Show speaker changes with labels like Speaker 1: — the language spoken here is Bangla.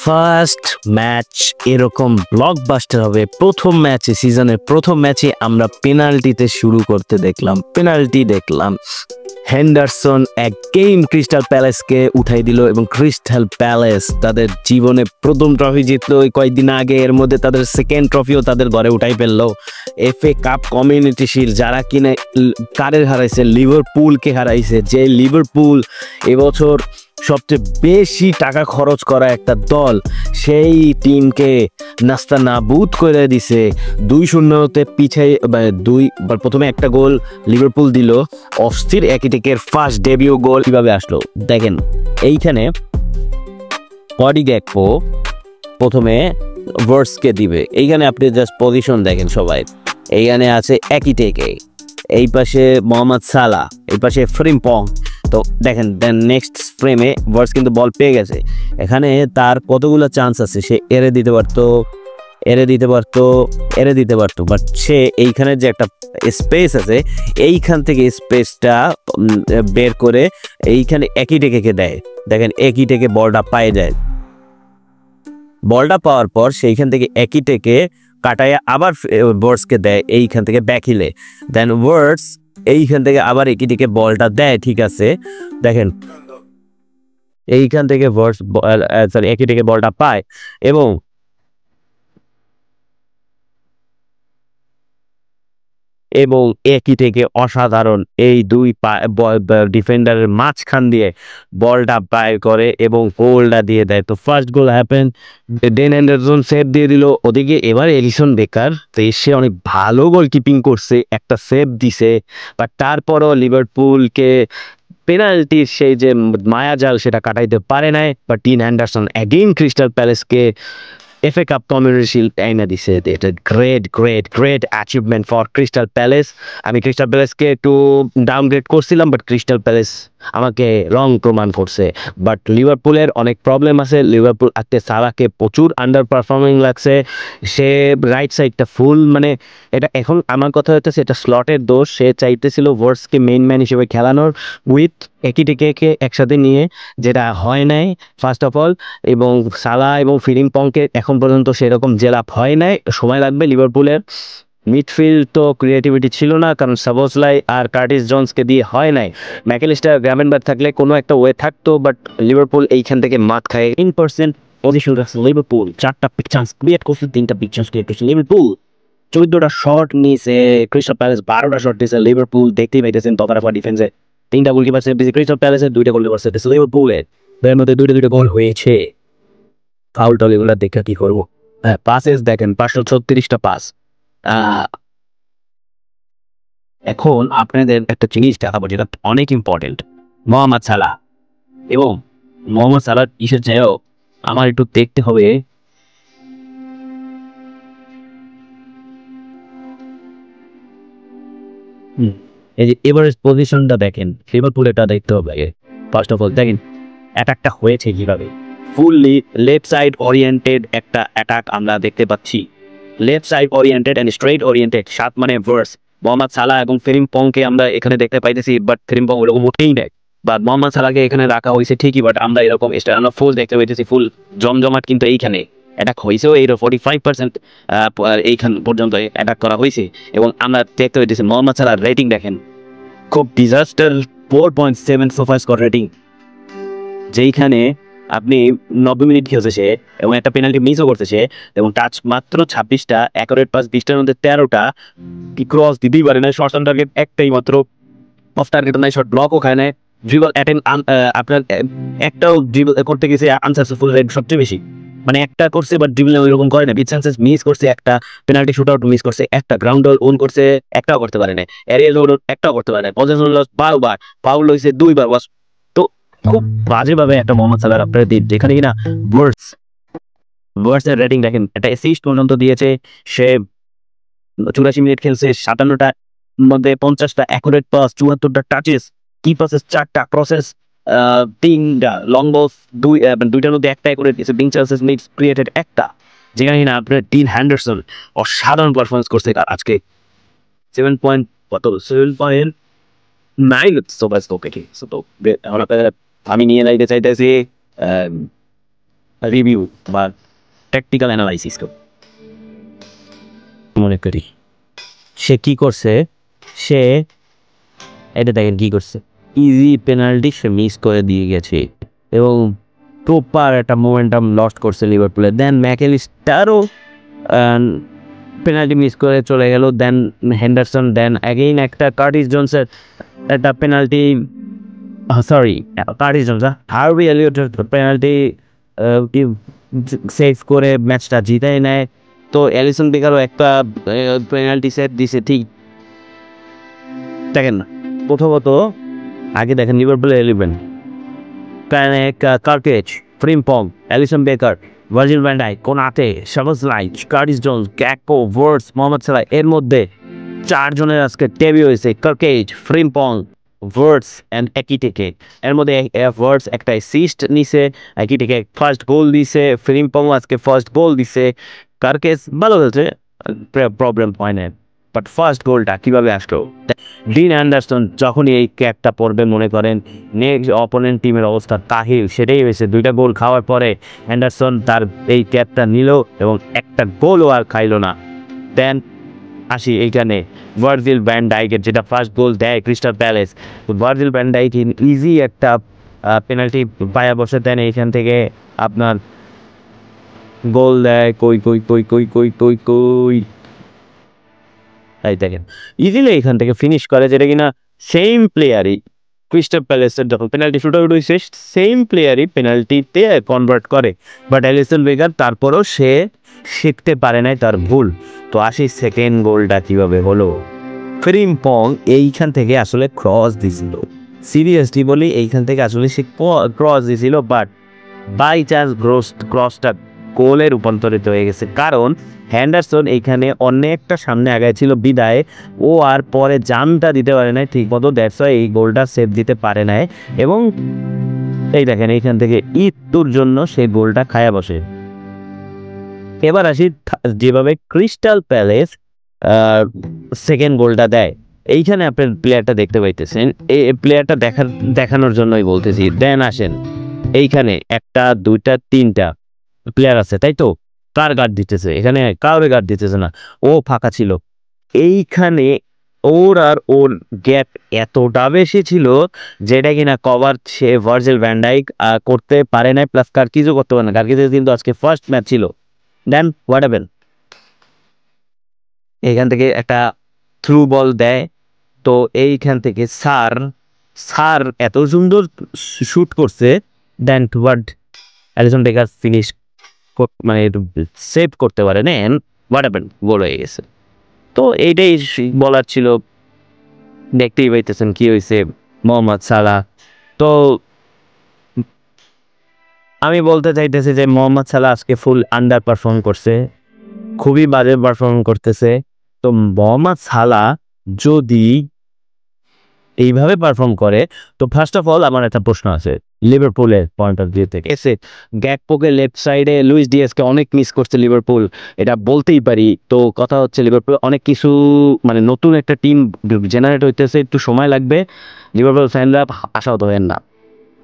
Speaker 1: ফার্স্ট ম্যাচ এরকম ব্লকবাস্টার হবে। প্রথম ম্যাচে, সিজনের প্রথম ম্যাচে আমরা পেনাল্টিতে শুরু করতে দেখলাম, হেন্ডারসন এক গেম ক্রিস্টাল প্যালেসকে উঠাই দিল এবং ক্রিস্টাল প্যালেস তাদের জীবনে প্রথম ট্রফি জিতলো ওই কয়েকদিন আগে। এর মধ্যে তাদের সেকেন্ড ট্রফিও তাদের ঘরে উঠাই ফেললো। FA কাপ, কমিউনিটি শিল্ড, যারা কিনে কারের হারাইছে, লিভারপুলকে হারাইছে। যে লিভারপুল এবছর সবচেয়ে বেশি টাকা খরচ করা একটা দল, সেই টিমকে নাস্তা নাবুদ করে দিছে। 2-0 পিছাই প্রথমে একটা গোল লিভারপুল দিল, অস্থির একিটেকের ফার্স্ট ডেবিউ গোল কিভাবে আসলো দেখেন। এইখানে কডি গ্যাকপো প্রথমে ভার্সকে দিবে। এইখানে আপনি জাস্ট পজিশন দেখেন সবাই। এইখানে আছে একিটেকে, এই পাশে মোহাম্মদ সালা, এই পাশে ফ্রিম্পং। তো দেখেন দেন নেক্সট ফ্রেমে ভার্স কিন্তু বল পেয়ে গেছে। এখানে তার কতগুলো চান্স আছে, সে এরে দিতে পারতো, বাট সে এইখানে যে একটা স্পেস আছে, এইখান থেকে স্পেসটা বের করে এইখানে একিটেকে দেয়। দেখেন একিটেকে বলটা পায়ে যায়, বলটা পাওয়ার পর সেইখান থেকে একিটেকে কাটাইয়া আবার ভার্সকে দেয় এইখান থেকে ব্যাকিলে। দেন ভার্স এইখান থেকে আবার একিটেকে বলটা দেয়, ঠিক আছে। দেখেন এইখান থেকে ভার্স একিটেকে বলটা পায় এবং একিটেকে অসাধারণ এই দুই ডিফেন্ডারের মাঝখান দিয়ে বলটা বাইর করে এবং গোলটা দিয়ে দেয়। তো ফার্স্ট গোল হ্যাপেন, ডেন হেন্ডারসন সেভ দিয়ে দিল। ওদিকে এবার এলিসন বেকার, তো সে অনেক ভালো গোলকিপিং করছে, একটা সেভ দিছে। বাট তারপরও লিভারপুলকে পেনাল্টির সেই যে মায়াজাল সেটা কাটাইতে পারে নাই। But Dean Henderson again Crystal প্যালেসকে FA কাপ, কমিউনিটি শিল্ড আইনা দিছে। এটা great achievement for Crystal Palace. আমি ক্রিস্টাল প্যালেসকে একটু ডাউনগ্রেড করছিলাম, বাট ক্রিস্টাল প্যালেস আমাকে রং প্রমাণ করছে। বাট লিভারপুলের অনেক প্রবলেম আছে। লিভারপুল আজকে সালাকে প্রচুর আন্ডার পারফর্মিং লাগছে। সে রাইট সাইডটা ফুল, মানে এটা এখন আমার কথা হইতেছে এটা স্লটের দোষ। সে চাইতেছিল ভার্সকে মেইন ম্যান হিসেবে খেলানোর উইথ একিটিকে একসাথে নিয়ে, যেটা হয় নাই ফার্স্ট অফ অল। এবং সালা এবং ফ্রিম্পংকে এখন পর্যন্ত সেরকম জেলাপ হয় নাই, সময় লাগবে। লিভারপুলের মিডফিল্ড তো ক্রিয়েটিভিটি ছিল না, কারণ সাবোসলাই আর কার্টিস জোন্সকে দিয়ে হয় নাই। ম্যাকেলিস্টার, গ্রাভেনবার্গ থাকলে কোনো একটা ওয়ে থাকতো, বাট লিভারপুল এইখান থেকে মাত খায়। 10% পজিশন রাখছে লিভারপুল, 4টা পিক চান্স ক্রিয়েট করছে, 3টা পিক চান্স ক্রিয়েট করছে লিভারপুল। 14টা শট নিয়েছে ক্রিস্টাল প্যালেস, 12টা শট নিয়েছে লিভারপুল। দেখতেই পাইতেছেন তদারফা ডিফেন্সে 3টা গোলকিপার সেভ দিয়েছে ক্রিস্টাল প্যালেসের, 2টা গোলকিপার সেভ দিয়েছে লিভারপুলের। এর মধ্যে 2টা গোল হয়েছে। ফাউল টল এগুলো দেখে কি করবো। হ্যাঁ, পাসেস দেখেন 536টা পাস। এখন আপনাদের একটা জিনিস দেখাবো যেটা অনেক ইম্পর্টেন্ট, মোহাম্মদ সালাহ। এবং মোহাম্মদ সালাহ ইসের চেয়েও আমার একটু দেখতে হবে এই যে এভারেজ পজিশনটা দেখেন, লিভারপুলেরটা দেখতে হবে আগে। ফার্স্ট অফ অল দেখেন অ্যাটাকটা হয়েছে কিভাবে। ফুললি লেফট সাইড ওরিয়েন্টেড একটা অ্যাটাক আমরা দেখতে পাচ্ছি, left side oriented and straight oriented. 7 মানে ভার্স, মোহাম্মদ সালাহ এবং ফ্রিম্পংকে আমরা এখানে দেখতে পাইতেছি, বাট ফ্রিম্পং ওরকম উঠেই নেয়। বা মোহাম্মদ সালাহকে এখানে রাখা হয়েছে ঠিকই, বাট আমরা এরকম আমরা ফুল দেখতে পাইতেছি, ফুল জমজমাট। কিন্তু এইখানে অ্যাটাক হয়েছেও এই 45% এইখান পর্যন্ত অ্যাটাক করা হয়েছে। এবং আমরা দেখতে পাইতেছি মোহাম্মদ সালাহ রেটিং দেখেন, খুব ডিজাস্টার, 4.7 সোফা স্কোর রেটিং। যেইখানে আপনি 90 মিনিট খেলছে সে এবং একটা পেনাল্টি মিসও করছে সে, এবং টাচ মাত্র 26টা, অ্যাকুরেট পাস 20টার মধ্যে 13টা, ক্রস দিতেই পারে না, শর্ট অন টার্গেট একটাই মাত্র, অফ টার্গেট নাই, শর্ট ব্লকও খায় না, ড্রিবল অ্যাটেন্ড আপনার একটাও ড্রিবল করতে গেছে আনসাকসেসফুল রেট সবচেয়ে বেশি। মানে একটা করছে বাট ড্রিবল ওইরকম করে না, বিগ চান্সেস মিস করছে, একটা পেনাল্টি শুট আউট মিস করছে, একটা গ্রাউন্ড বল ওন করছে, একটাও করতে পারে না, এরিয়াল রোড একটাও করতে পারে না, পজিশন লস 12বার, ফাউল হয়েছে 2বার। তো খুব বাজেভাবে একটা মোহাম্মদ সালাহর আপনার দিন, যেখানে কিনা ভার্সের রেটিং দেখেন, একটা অ্যাসিস্ট পর্যন্ত দিয়েছে সে, 84 মিনিট খেলছে, 57টার মধ্যে 50টা অ্যাকুরেট পাস, 74টা টাচেস, কি পাসেস 4টা, প্রসেস 3টা, লং বলস 2টার মধ্যে একটা অ্যাকুরেট দিয়েছে, বিং চান্সেস মিস ক্রিয়েটেড একটা। যেখানে কিনা আপনার ডিন হেন্ডারসন অসাধারণ পারফরমেন্স করছে আজকে। 7.9 সোফা স্কোর পেকে। আমি নিয়ে যাইতে চাইতেছি রিভিউ বা ট্যাকটিক্যাল অ্যানালাইসিস মনে করি সে কি করছে, সে এটা দেখেন কি করছে, ইজি পেনাল্টি সে মিস করে দিয়ে গেছে এবং প্রপার একটা মোমেন্টাম লস্ট করছে লিভারপুলে। দেন ম্যাকঅ্যালিস্টারও পেনাল্টি মিস করে চলে গেল। দেন হেন্ডারসন, দেন অ্যাগেইন একটা কার্টিস জোনসের একটা penalty, sorry Curtis Jones Harvey এলিয়টের পেনাল্টি সেভ করে ম্যাচটা জিতাই নেয়। তো অ্যালিসন বেকারও একটা পেনাল্টি সেট দিছে। ঠিক দেখেন না প্রথমত আগে দেখেন লিভারপুলের 11 Kerkez, Frimpong, Alisson Becker, Virgil van Dijk, Konate, Szoboszlai, Curtis Jones, Gakpo, Wirtz, Mohamed Salah. এর মধ্যে 4 জনের আজকে ডেবিউ হয়েছে, কার্কেজ, ফ্রিম্পং, ভার্টস অ্যান্ড একিটেকে। এর মধ্যে ভার্টস একটা অ্যাসিস্ট নিছে, একিটেকে ফার্স্ট গোল দিছে, ফ্রিম্পং আজকে ফার্স্ট গোল দিছে। কার্কেজ ভালো খেলছে, প্রবলেম হয় না, বাট ফার্স্ট গোলটা কীভাবে আসলো? ডিন অ্যান্ডারসন যখনই এই ক্যাপটা পরবে মনে করেন নেক্সট অপোনেন্ট টিমের অবস্থা কাহিল। সেটাই হয়েছে, 2টা গোল খাওয়ার পরে অ্যান্ডারসন তার এই ক্যাপটা নিল এবং একটা গোলও আর খাইল না। দেন আসি এইখানে ভার্জিল ভ্যান ডাইকের যেটা ফার্স্ট গোল দেয় Crystal Palace. Virgil van Dijk easy একটা পেনাল্টি পায়া বসে, দেন এইখান থেকে আপনার গোল দেয়। কই কই কই কই কই কই কই তাই দেখেন ইজিলি এখান থেকে ফিনিশ করে, যেটা কিনা সেম প্লেয়ারই ক্রিস্টাল প্যালেসের যখন পেনাল্টি শুট আউট হয়েছে সেম প্লেয়ারই পেনাল্টিতে কনভার্ট করে। বাট অ্যালিসন বেকার তারপরও সে শিখতে পারে নাই তার ভুল। তো আসি সেকেন্ড গোলটা কীভাবে হলো। ফ্রিম্পং এইখান থেকে আসলে ক্রস দিছিল, সিরিয়াসলি বলি এইখান থেকে আসলে সে ক্রস দিছিল, বাট বাই চান্স ক্রসটা গোলে রূপান্তরিত হয়ে গেছে, কারণ হ্যান্ডারসন এইখানে অনেকটা সামনে আগায় ছিল বিদায় ও আর পরে জানটা দিতে পারে নাই ঠিক মতো, দ্যাটস ওয়াই এই গোলটা সেভ দিতে পারে নাই। এবং এই দেখেন এইখান থেকে ইতুর জন্য সেই গোলটা খায়া বসে। এবার আসি যেভাবে ক্রিস্টাল প্যালেস সেকেন্ড গোলটা দেয়, এইখানে আপনার প্লেয়ারটা দেখতে পাইতেছেন, এই প্লেয়ারটা দেখানোর জন্যই বলতেছি। দেন আসেন এইখানে 1 2 3 প্লেয়ার আছে, তাই তো? কার গার্ড দিতেছে? এখানে কাউরে গার্ড দিতেছে না, ও ফাঁকা ছিল। এইখানে ওর আর ওর গ্যাপ এতটা বেশি ছিল যেটা কিনা কভার সে ভার্জিল ভ্যান ডাইক করতে পারে নাই, প্লাস কার্কিজও করতে পারে না। কার্কিজ কিন্তু আজকে ফার্স্ট ম্যাচ ছিল। দেন হোয়াট হ্যাপেন, এইখান থেকে একটা থ্রু বল দেয়। তো এইখান থেকে সার এত সুন্দর শুট করছে, দেন হোয়াট অ্যালিসন বেকার ফিনিশ মানে সেভ করতে পারে না, হোয়াট হ্যাপেন, গোল হয়ে গেছে। তো এইটাই বলার ছিল। দেখতেই পাইতেছেন কি হয়েছে মোহাম্মদ সালাহ। তো আমি বলতে চাইতেছি যে মোহাম্মদ সালাহ আজকে ফুল আন্ডার পারফর্ম করছে, খুবই বাজে পারফর্ম করতেছে। তো মোহাম্মদ সালাহ যদি এইভাবে পারফর্ম করে, তো ফার্স্ট অফ অল আমার একটা প্রশ্ন আছে লিভারপুলের পয়েন্ট অফ ভিউ থেকে। এসে গ্যাকপোকে লেফট সাইডে লুইস ডিয়াসকে অনেক মিস করছে লিভারপুল, এটা বলতেই পারি। তো কথা হচ্ছে লিভারপুল অনেক কিছু নতুন একটা টিম জেনারেট হইতেছে, একটু সময় লাগবে, লিভারপুল ফ্যানরা আশাহত হবেন না।